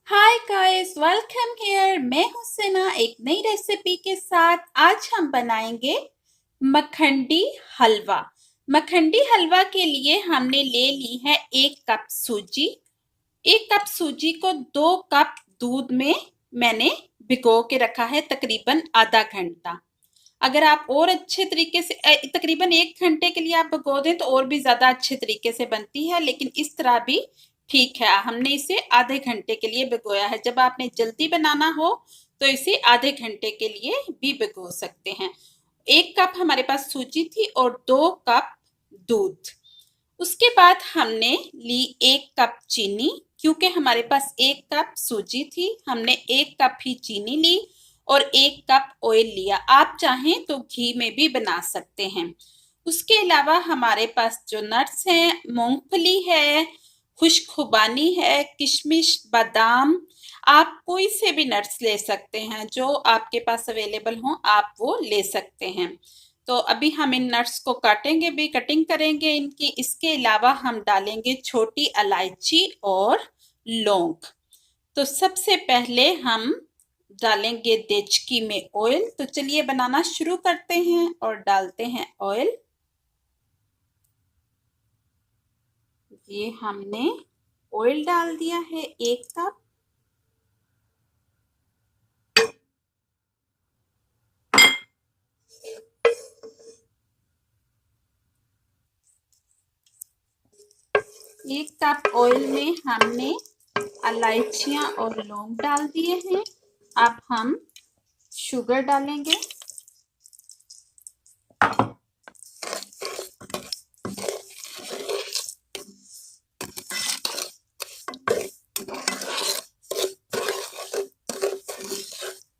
Hi guys, welcome here. मैं हूँ सिना एक नई रेसिपी के साथ। आज हम बनाएंगे मखंडी हलवा। मखंडी हलवा के लिए हमने ले ली है 1 कप सूजी। 1 कप सूजी को 2 कप दूध में मैंने भिगो के रखा है तकरीबन आधा घंटा। अगर आप और अच्छे तरीके से तकरीबन 1 घंटे के लिए आप भिगो दें तो और भी ज्यादा अच्छे तरीके से बनती है, लेकिन इस तरह भी ठीक है। हमने इसे आधे घंटे के लिए भिगोया है। जब आपने जल्दी बनाना हो तो इसे आधे घंटे के लिए भी भिगो सकते हैं। 1 कप हमारे पास सूजी थी और 2 कप दूध। उसके बाद हमने ली 1 कप चीनी। क्योंकि हमारे पास 1 कप सूजी थी, हमने 1 कप ही चीनी ली और 1 कप ऑयल लिया। आप चाहें तो घी में भी बना सकते हैं। उसके अलावा हमारे पास जो नट्स हैं, मूंगफली है, खुश्क खुबानी है, किशमिश, बादाम, आप कोई से भी नट्स ले सकते हैं जो आपके पास अवेलेबल हो, आप वो ले सकते हैं। तो अभी हम इन नट्स को काटेंगे भी, कटिंग करेंगे इनकी। इसके अलावा हम डालेंगे छोटी इलायची और लौंग। तो सबसे पहले हम डालेंगे देचकी में ऑयल। तो चलिए बनाना शुरू करते हैं और डालते हैं ऑयल। ये हमने ऑयल डाल दिया है 1 कप। एक कप ऑयल में हमने इलायचियां और लौंग डाल दिए हैं। अब हम शुगर डालेंगे।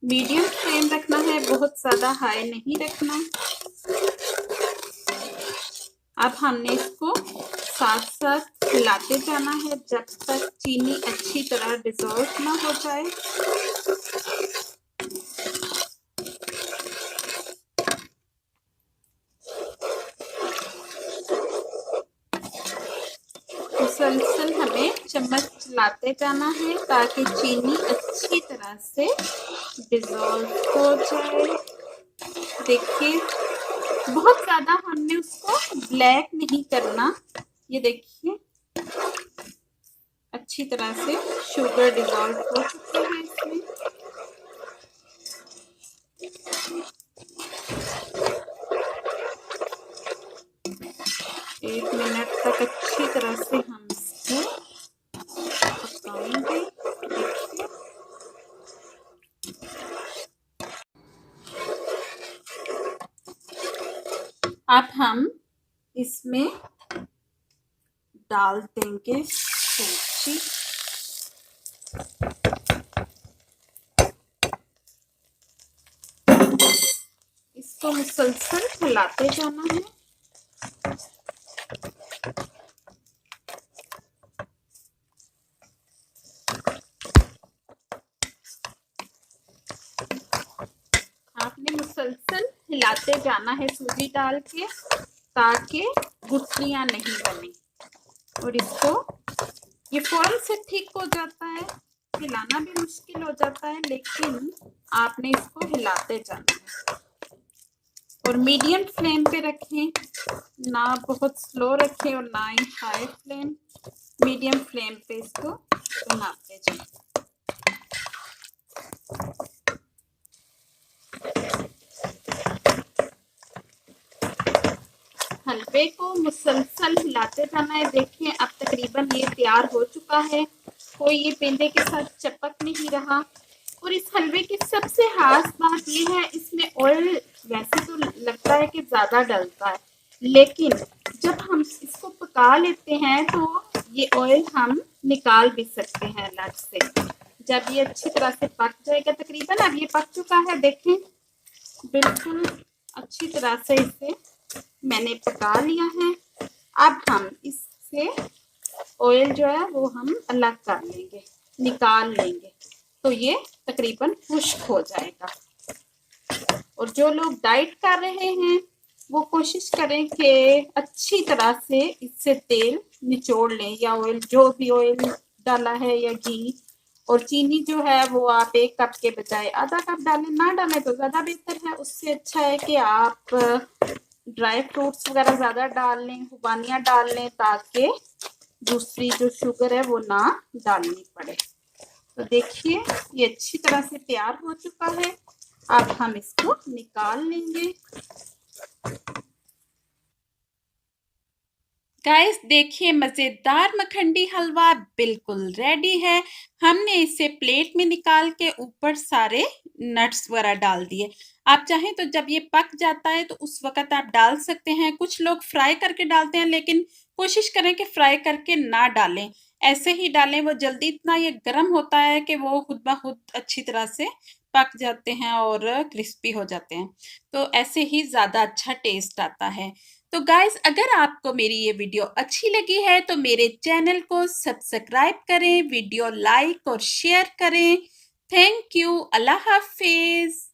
मीडियम फ्लेम रखना है, बहुत ज्यादा हाई नहीं रखना। अब हमने इसको साथ साथ हिलाते जाना है जब तक चीनी अच्छी तरह डिसॉल्व ना हो जाए। मुसलसल हमें चम्मच चलाते जाना है ताकि चीनी अच्छी तरह से डिसॉल्व हो जाए। देखिए, बहुत ज्यादा हमने उसको ब्लैक नहीं करना। ये देखिए, अच्छी तरह से शुगर डिसॉल्व हो चुकी है इसमें। एक मिनट तक अच्छी तरह से हम इसको पकाएंगे। देखिए, अब हम इसमें डाल देंगे सूजी। इसको मुसलसल हिलाते जाना है। आपने मुसलसल हिलाते जाना है सूजी डाल के ताकि गुठलियां नहीं बने। और इसको ये फौरन से ठीक हो जाता है, हिलाना भी मुश्किल हो जाता है, लेकिन आपने इसको हिलाते जाना है। और मीडियम फ्लेम पे रखें, ना बहुत स्लो रखें और ना ही हाई फ्लेम। मीडियम फ्लेम पे इसको बनाते जाएं। हलवे को मुसलसल हिलाते जाना है। देखिए, अब तकरीबन ये तैयार हो चुका है। कोई ये पेंदे के साथ चिपक नहीं रहा। और इस हलवे की सबसे खास बात ये है, इसमें ऑयल वैसे तो लगता है कि ज़्यादा डलता है, लेकिन जब हम इसको पका लेते हैं तो ये ऑयल हम निकाल भी सकते हैं अलग से। जब ये अच्छी तरह से पक जाएगा, तकरीबन अब ये पक चुका है। देखें, बिल्कुल अच्छी तरह से इसे मैंने पका लिया है। अब हम इससे ऑयल जो है वो हम अलग कर लेंगे, निकाल लेंगे, तो ये तकरीबन खुश्क हो जाएगा। और जो लोग डाइट कर रहे हैं वो कोशिश करें कि अच्छी तरह से इससे तेल निचोड़ लें, या ऑयल, जो भी ऑयल डाला है या घी, और चीनी जो है वो आप 1 कप के बजाय आधा कप डालें, ना डालें तो ज़्यादा बेहतर है। उससे अच्छा है कि आप ड्राई फ्रूट्स वगैरह ज़्यादा डाल लें, खुबानियाँ डाल लें, ताकि दूसरी जो शुगर है वो ना डालनी पड़े। तो देखिए ये अच्छी तरह से तैयार हो चुका है। अब हम इसको निकाल लेंगे। गाइस देखिए मज़ेदार मखंडी हलवा बिल्कुल रेडी है। हमने इसे प्लेट में निकाल के ऊपर सारे नट्स वगैरह डाल दिए। आप चाहें तो जब ये पक जाता है तो उस वक़्त आप डाल सकते हैं। कुछ लोग फ्राई करके डालते हैं, लेकिन कोशिश करें कि फ्राई करके ना डालें, ऐसे ही डालें। वो जल्दी इतना ये गर्म होता है कि वो खुद ब खुद अच्छी तरह से पक जाते हैं और क्रिस्पी हो जाते हैं। तो ऐसे ही ज़्यादा अच्छा टेस्ट आता है। तो गाइस अगर आपको मेरी ये वीडियो अच्छी लगी है तो मेरे चैनल को सब्सक्राइब करें, वीडियो लाइक और शेयर करें। Thank you. Allah Hafiz.